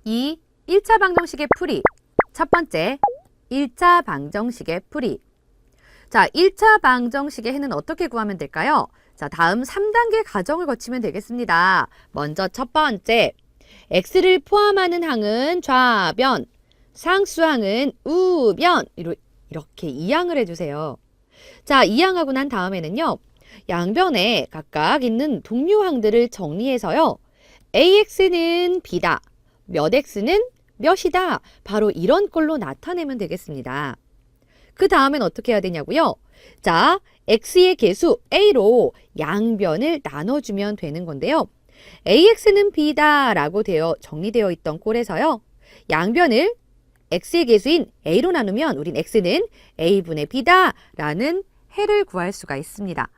2. 1차 방정식의 풀이. 첫 번째, 1차 방정식의 풀이. 자, 1차 방정식의 해는 어떻게 구하면 될까요? 자, 다음 3단계 가정을 거치면 되겠습니다. 먼저 첫 번째, x를 포함하는 항은 좌변, 상수항은 우변. 이렇게 이항을 해주세요. 자, 이항하고 난 다음에는요, 양변에 각각 있는 동료항들을 정리해서요, ax는 b다, 몇 x는 몇이다. 바로 이런 꼴로 나타내면 되겠습니다. 그 다음엔 어떻게 해야 되냐고요? 자, x의 개수 a로 양변을 나눠주면 되는 건데요. ax는 b다 라고 정리되어 있던 꼴에서요, 양변을 x의 개수인 a로 나누면 우린 x는 a분의 b다 라는 해를 구할 수가 있습니다.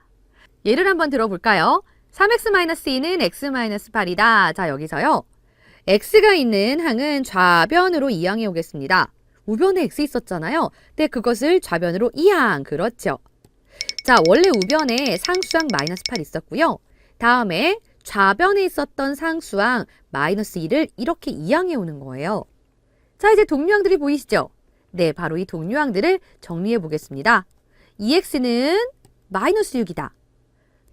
예를 한번 들어볼까요? 3x-2는 x-8이다. 자, 여기서요, x가 있는 항은 좌변으로 이항해 오겠습니다. 우변에 x 있었잖아요. 근데 그것을 좌변으로 이항. 그렇죠. 자, 원래 우변에 상수항 -8 있었고요. 다음에 좌변에 있었던 상수항 -2를 이렇게 이항해 오는 거예요. 자, 이제 동류항들이 보이시죠? 네, 바로 이 동류항들을 정리해 보겠습니다. 2x는 -6이다.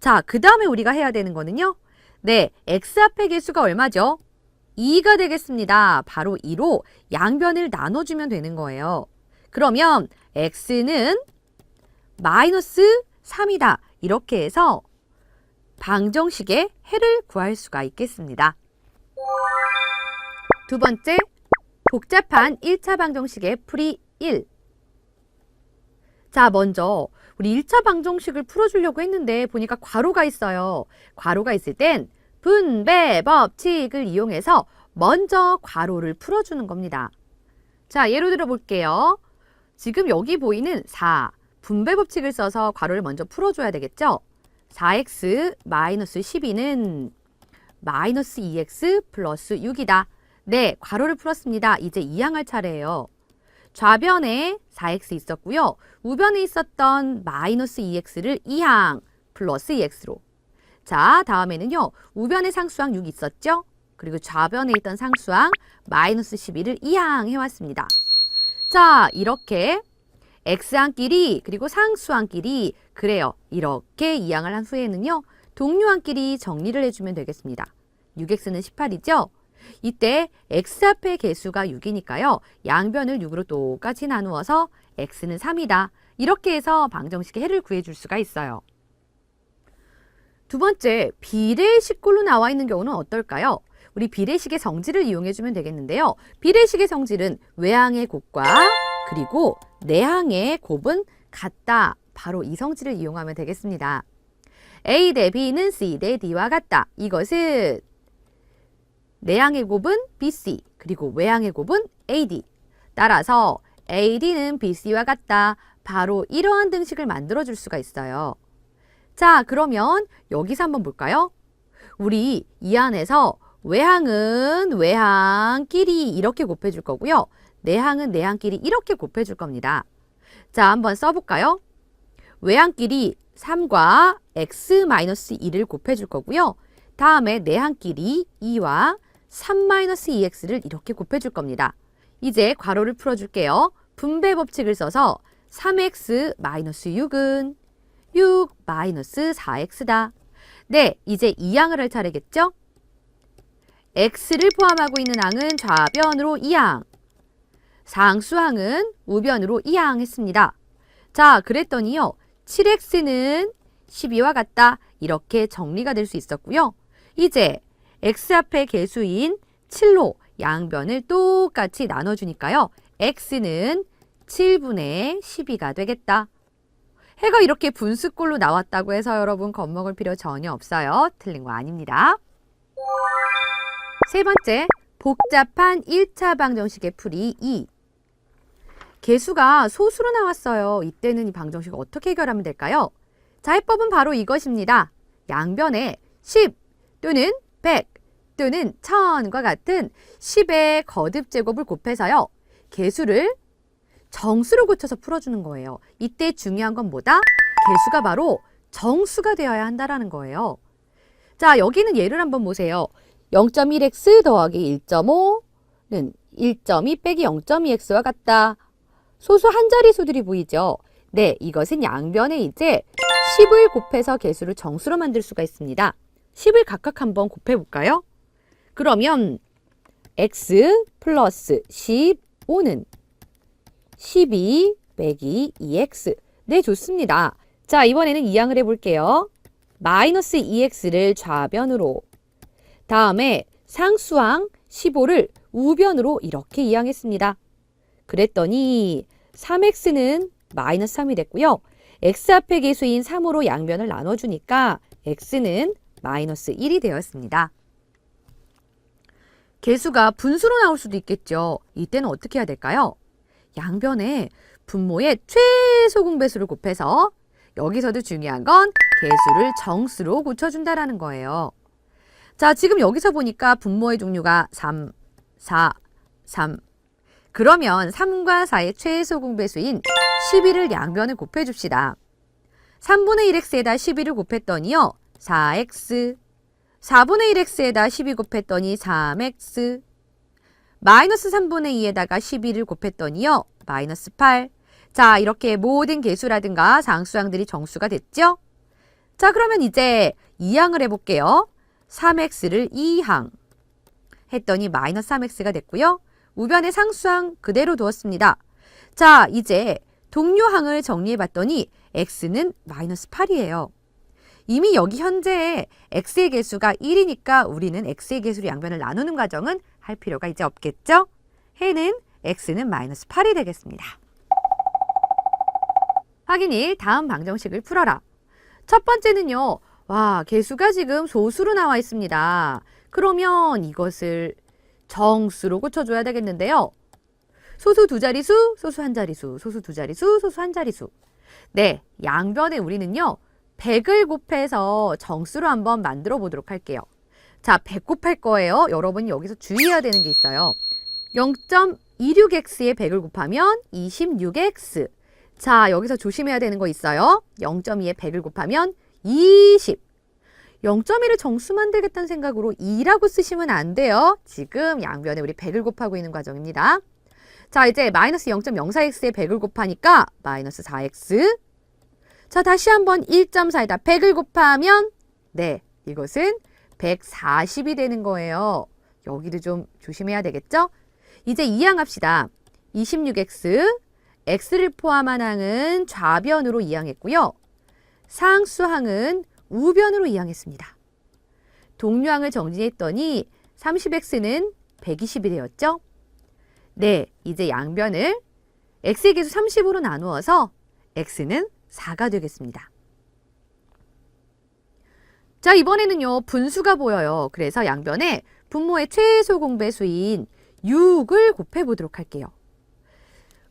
자, 그 다음에 우리가 해야 되는 거는요. 네, x 앞의 개수가 얼마죠? 2가 되겠습니다. 바로 2로 양변을 나눠주면 되는 거예요. 그러면 x는 -3이다. 이렇게 해서 방정식의 해를 구할 수가 있겠습니다. 두 번째, 복잡한 1차 방정식의 풀이 1. 자, 먼저 우리 1차 방정식을 풀어주려고 했는데 보니까 괄호가 있어요. 괄호가 있을 땐 분배 법칙을 이용해서 먼저 괄호를 풀어주는 겁니다. 자, 예로 들어 볼게요. 지금 여기 보이는 4, 분배 법칙을 써서 괄호를 먼저 풀어줘야 되겠죠? 4x 마이너스 12는 마이너스 2x 플러스 6이다. 네, 괄호를 풀었습니다. 이제 이항할 차례예요. 좌변에 4x 있었고요. 우변에 있었던 마이너스 2x를 이항 플러스 2x로. 자, 다음에는요, 우변에 상수항 6 있었죠? 그리고 좌변에 있던 상수항 마이너스 12를 이항해 왔습니다. 자, 이렇게 x항끼리 그리고 상수항끼리, 그래요, 이렇게 이항을 한 후에는요, 동류항끼리 정리를 해주면 되겠습니다. 6x는 18이죠? 이때 x 앞의 개수가 6이니까요. 양변을 6으로 똑같이 나누어서 x는 3이다. 이렇게 해서 방정식의 해를 구해줄 수가 있어요. 두 번째, 비례식꼴로 나와 있는 경우는 어떨까요? 우리 비례식의 성질을 이용해주면 되겠는데요. 비례식의 성질은 외항의 곱과 그리고 내항의 곱은 같다. 바로 이 성질을 이용하면 되겠습니다. a 대 b는 c 대 d와 같다. 이것은 내항의 곱은 bc, 그리고 외항의 곱은 ad. 따라서 ad는 bc와 같다. 바로 이러한 등식을 만들어줄 수가 있어요. 자, 그러면 여기서 한번 볼까요? 우리 이 안에서 외항은 외항끼리 이렇게 곱해줄 거고요. 내항은 내항끼리 이렇게 곱해줄 겁니다. 자, 한번 써볼까요? 외항끼리 3과 x-2를 곱해줄 거고요. 다음에 내항끼리 2와 3-2x를 이렇게 곱해줄 겁니다. 이제 괄호를 풀어줄게요. 분배 법칙을 써서 3x-6은 6-4x다. 네, 이제 이항을 할 차례겠죠? x를 포함하고 있는 항은 좌변으로 이항, 상수항은 우변으로 이항했습니다. 자, 그랬더니요, 7x는 12와 같다. 이렇게 정리가 될 수 있었고요. 이제 x 앞의 개수인 7로 양변을 똑같이 나눠주니까요. x는 7분의 12가 되겠다. 해가 이렇게 분수꼴로 나왔다고 해서 여러분 겁먹을 필요 전혀 없어요. 틀린 거 아닙니다. 세 번째, 복잡한 1차 방정식의 풀이 2. 개수가 소수로 나왔어요. 이때는 이 방정식을 어떻게 해결하면 될까요? 자, 해법은 바로 이것입니다. 양변에 10 또는 100 또는 1000과 같은 10의 거듭 제곱을 곱해서요. 개수를 정수로 고쳐서 풀어주는 거예요. 이때 중요한 건 뭐다? 개수가 바로 정수가 되어야 한다는 거예요. 자, 여기는 예를 한번 보세요. 0.1x 더하기 1.5 1.2 빼기 0.2x와 같다. 소수 한 자리수들이 보이죠? 네, 이것은 양변에 이제 10을 곱해서 개수를 정수로 만들 수가 있습니다. 10을 각각 한번 곱해볼까요? 그러면 x 플러스 15는 12 빼기 2x. 네, 좋습니다. 자, 이번에는 이항을 해볼게요. 마이너스 2x를 좌변으로, 다음에 상수항 15를 우변으로 이렇게 이항했습니다. 그랬더니 3x는 마이너스 3이 됐고요. x 앞에 개수인 3으로 양변을 나눠주니까 x는 마이너스 1이 되었습니다. 개수가 분수로 나올 수도 있겠죠. 이때는 어떻게 해야 될까요? 양변에 분모의 최소 공배수를 곱해서, 여기서도 중요한 건 개수를 정수로 고쳐준다라는 거예요. 자, 지금 여기서 보니까 분모의 종류가 3, 4, 3. 그러면 3과 4의 최소 공배수인 11을 양변을 곱해줍시다. 3분의 1x에다 12를 곱했더니요, 4x. 4분의 1x에다 12 곱했더니 3x. 마이너스 3분의 2에다가 12를 곱했더니요, 마이너스 8. 자, 이렇게 모든 개수라든가 상수항들이 정수가 됐죠? 자, 그러면 이제 2항을 해볼게요. 3x를 2항 했더니 마이너스 3x가 됐고요. 우변의 상수항 그대로 두었습니다. 자, 이제 동료항을 정리해봤더니 x는 마이너스 8이에요. 이미 여기 현재 x의 개수가 1이니까 우리는 x의 개수로 양변을 나누는 과정은 할 필요가 이제 없겠죠? 해는 x는 마이너스 8이 되겠습니다. 확인 1, 다음 방정식을 풀어라. 첫 번째는요. 와, 개수가 지금 소수로 나와 있습니다. 그러면 이것을 정수로 고쳐줘야 되겠는데요. 소수 두 자리수, 소수 한 자리수, 소수 두 자리수, 소수 한 자리수. 네, 양변에 우리는요. 100을 곱해서 정수로 한번 만들어 보도록 할게요. 자, 100 곱할 거예요. 여러분이 여기서 주의해야 되는 게 있어요. 0.26x에 100을 곱하면 26x. 자, 여기서 조심해야 되는 거 있어요. 0.2에 100을 곱하면 20. 0.1을 정수 만들겠다는 생각으로 2라고 쓰시면 안 돼요. 지금 양변에 우리 100을 곱하고 있는 과정입니다. 자, 이제 마이너스 0.04x에 100을 곱하니까 마이너스 4x. 자, 다시 한번 1.4에다 100을 곱하면 네, 이것은 140이 되는 거예요. 여기도 좀 조심해야 되겠죠? 이제 이항합시다. 26x, x를 포함한 항은 좌변으로 이항했고요. 상수항은 우변으로 이항했습니다. 동류항을 정리했더니 30x는 120이 되었죠? 네, 이제 양변을 x의 개수 30으로 나누어서 x는 4가 되겠습니다. 자, 이번에는요. 분수가 보여요. 그래서 양변에 분모의 최소 공배수인 6을 곱해보도록 할게요.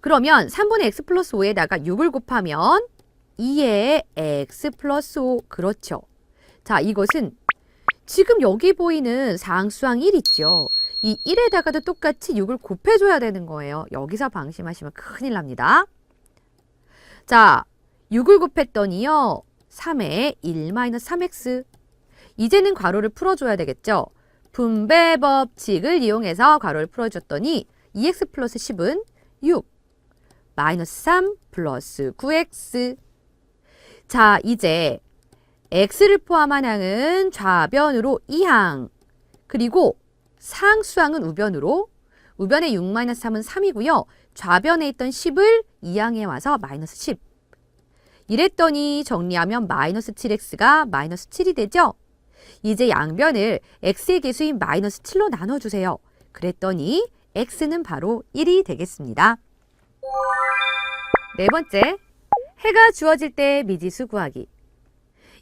그러면 3분의 x 플러스 5에다가 6을 곱하면 2의 x 플러스 5. 그렇죠. 자, 이것은 지금 여기 보이는 상수항 1 있죠. 이 1에다가도 똑같이 6을 곱해줘야 되는 거예요. 여기서 방심하시면 큰일 납니다. 자, 6을 곱했더니요. 3에 1-3x. 이제는 괄호를 풀어줘야 되겠죠. 분배 법칙을 이용해서 괄호를 풀어줬더니 2x 플러스 10은 6. 마이너스 3 플러스 9x. 자, 이제 x를 포함한 항은 좌변으로 2항. 그리고 상수항은 우변으로. 우변의 6-3은 3이고요. 좌변에 있던 10을 2항에 와서 마이너스 10. 이랬더니 정리하면 마이너스 7x가 마이너스 7이 되죠? 이제 양변을 x의 개수인 마이너스 7로 나눠주세요. 그랬더니 x는 바로 1이 되겠습니다. 네 번째, 해가 주어질 때 미지수 구하기.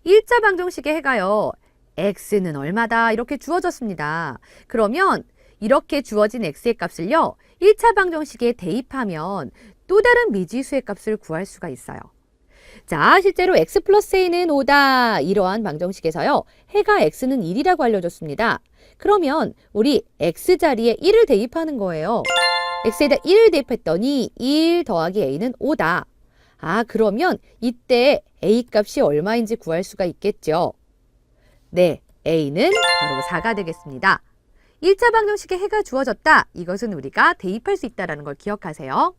1차 방정식의 해가요. x는 얼마다 이렇게 주어졌습니다. 그러면 이렇게 주어진 x의 값을요. 1차 방정식에 대입하면 또 다른 미지수의 값을 구할 수가 있어요. 자, 실제로 x 플러스 a는 5다. 이러한 방정식에서요. 해가 x는 1이라고 알려줬습니다. 그러면 우리 x 자리에 1을 대입하는 거예요. x에다 1을 대입했더니 1 더하기 a는 5다. 아, 그러면 이때 a 값이 얼마인지 구할 수가 있겠죠. 네, a는 바로 4가 되겠습니다. 1차 방정식에 해가 주어졌다. 이것은 우리가 대입할 수 있다는 걸 기억하세요.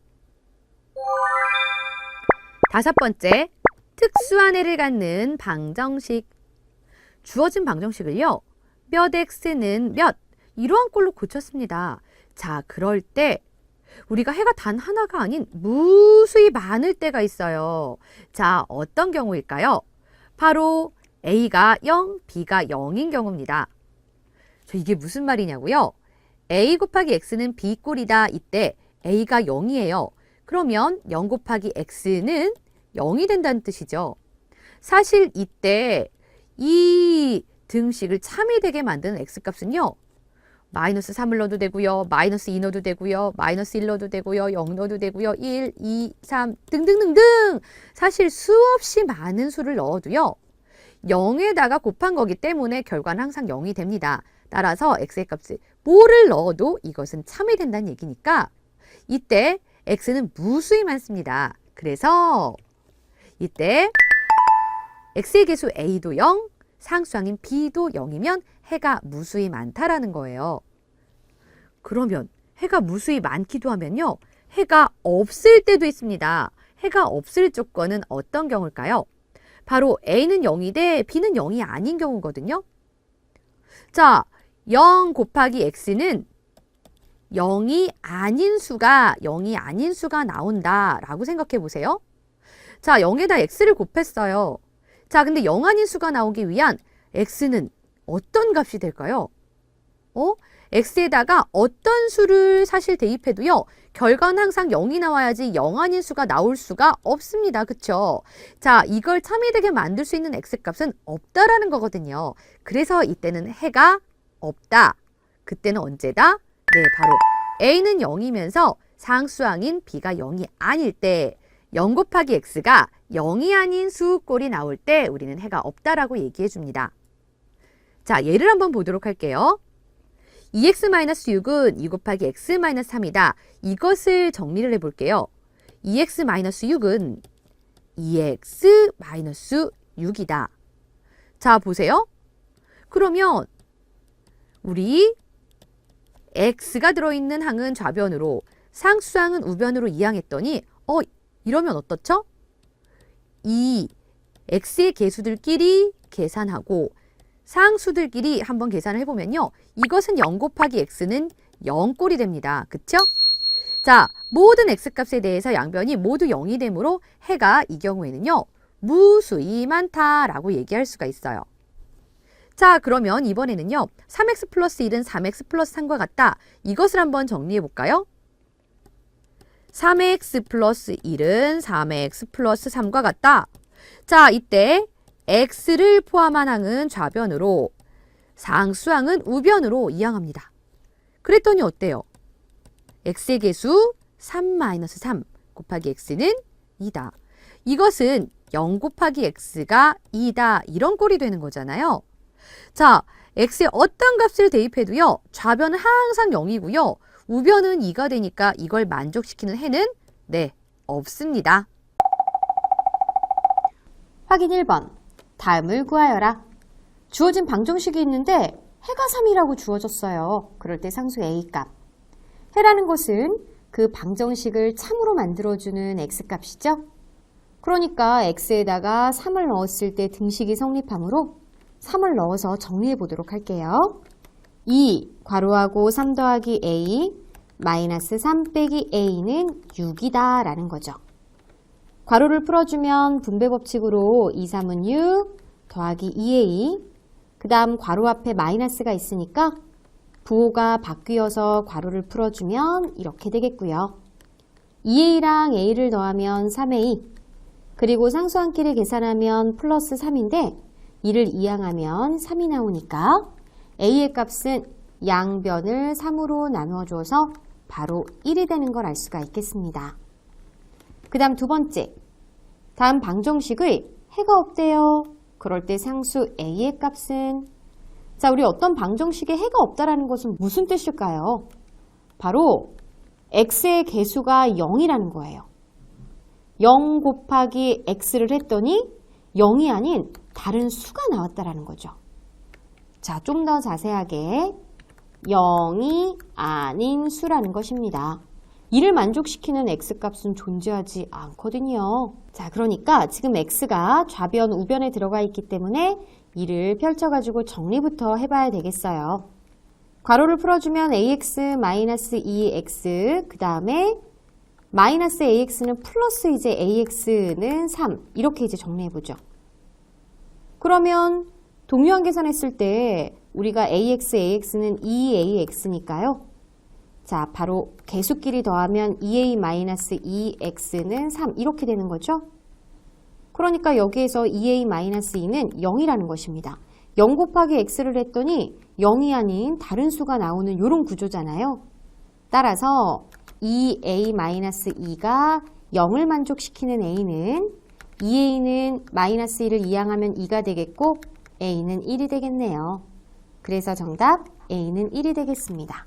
다섯 번째, 특수한 해를 갖는 방정식. 주어진 방정식을요. 몇 x는 몇 이러한 꼴로 고쳤습니다. 자, 그럴 때 우리가 해가 단 하나가 아닌 무수히 많을 때가 있어요. 자, 어떤 경우일까요? 바로 A가 0, B가 0인 경우입니다. 이게 무슨 말이냐고요? A 곱하기 X는 B 꼴이다. 이때 A가 0이에요. 그러면 0 곱하기 X는 0이 된다는 뜻이죠. 사실 이때 이 등식을 참이 되게 만드는 X값은요. 마이너스 3을 넣어도 되고요. 마이너스 2 넣어도 되고요. 마이너스 1 넣어도 되고요. 0 넣어도 되고요. 1, 2, 3 등등등등 사실 수없이 많은 수를 넣어도요. 0에다가 곱한 거기 때문에 결과는 항상 0이 됩니다. 따라서 x의 값을 뭐를 넣어도 이것은 참이 된다는 얘기니까 이때 x는 무수히 많습니다. 그래서 이때 x의 개수 a도 0, 상수항인 b도 0이면 해가 무수히 많다라는 거예요. 그러면 해가 무수히 많기도 하면요. 해가 없을 때도 있습니다. 해가 없을 조건은 어떤 경우일까요? 바로 A는 0이 돼 B는 0이 아닌 경우거든요. 자, 0 곱하기 X는 0이 아닌 수가 나온다라고 생각해 보세요. 자, 0에다 X를 곱했어요. 자, 근데 0 아닌 수가 나오기 위한 X는 어떤 값이 될까요? X에다가 어떤 수를 사실 대입해도요. 결과는 항상 0이 나와야지 0 아닌 수가 나올 수가 없습니다. 그쵸? 자, 이걸 참이 되게 만들 수 있는 X값은 없다라는 거거든요. 그래서 이때는 해가 없다. 그때는 언제다? 네, 바로 A는 0이면서 상수항인 B가 0이 아닐 때 0 곱하기 X가 0이 아닌 수꼴이 나올 때 우리는 해가 없다라고 얘기해 줍니다. 자, 예를 한번 보도록 할게요. 2x-6은 2 곱하기 x-3이다. 이것을 정리를 해볼게요. 2x-6은 2x-6이다. 자, 보세요. 그러면 우리 x가 들어있는 항은 좌변으로 상수항은 우변으로 이항했더니 이러면 어떻죠? 이 x의 개수들끼리 계산하고 상수들끼리 한번 계산을 해보면요. 이것은 0 곱하기 x는 0꼴이 됩니다. 그쵸? 자, 모든 x값에 대해서 양변이 모두 0이 되므로 해가 이 경우에는요. 무수히 많다라고 얘기할 수가 있어요. 자, 그러면 이번에는요. 3x 플러스 1은 3x 플러스 3과 같다. 이것을 한번 정리해 볼까요? 3x 플러스 1은 3x 플러스 3과 같다. 자, 이때 x를 포함한 항은 좌변으로 상수항은 우변으로 이항합니다. 그랬더니 어때요? x의 개수 3-3 곱하기 x는 2다. 이것은 0 곱하기 x가 2다. 이런 꼴이 되는 거잖아요. 자, x에 어떤 값을 대입해도요. 좌변은 항상 0이고요. 우변은 2가 되니까 이걸 만족시키는 해는 네, 없습니다. 확인 1번. 다음을 구하여라. 주어진 방정식이 있는데 해가 3이라고 주어졌어요. 그럴 때 상수 A값. 해라는 것은 그 방정식을 참으로 만들어주는 X값이죠. 그러니까 X에다가 3을 넣었을 때 등식이 성립하므로 3을 넣어서 정리해 보도록 할게요. 2 괄호하고 3 더하기 A 마이너스 3 빼기 A는 6이다 라는 거죠. 괄호를 풀어주면 분배 법칙으로 2, 3은 6 더하기 2A 그 다음 괄호 앞에 마이너스가 있으니까 부호가 바뀌어서 괄호를 풀어주면 이렇게 되겠고요. 2A랑 A를 더하면 3A 그리고 상수항끼리 계산하면 플러스 3인데 이를 이항하면 3이 나오니까 A의 값은 양변을 3으로 나누어줘서 바로 1이 되는 걸 알 수가 있겠습니다. 그 다음 두 번째, 다음 방정식의 해가 없대요. 그럴 때 상수 A의 값은 자, 우리 어떤 방정식에 해가 없다라는 것은 무슨 뜻일까요? 바로 x의 개수가 0이라는 거예요. 0 곱하기 x를 했더니 0이 아닌 다른 수가 나왔다라는 거죠. 자, 좀 더 자세하게 0이 아닌 수라는 것입니다. 이를 만족시키는 x값은 존재하지 않거든요. 자, 그러니까 지금 x가 좌변, 우변에 들어가 있기 때문에 이를 펼쳐가지고 정리부터 해봐야 되겠어요. 괄호를 풀어주면 ax-2x, 그 다음에 마이너스 ax는 플러스 이제 ax는 3, 이렇게 이제 정리해보죠. 그러면 동요한 계산했을 때 우리가 ax는 2ax니까요. 자, 바로 개수끼리 더하면 2a-2x는 3, 이렇게 되는 거죠. 그러니까 여기에서 2a-2는 0이라는 것입니다. 0 곱하기 x를 했더니 0이 아닌 다른 수가 나오는 이런 구조잖아요. 따라서 2a-2가 0을 만족시키는 a는 2a는 마이너스 1을 이항하면 2가 되겠고 a는 1이 되겠네요. 그래서 정답 a는 1이 되겠습니다.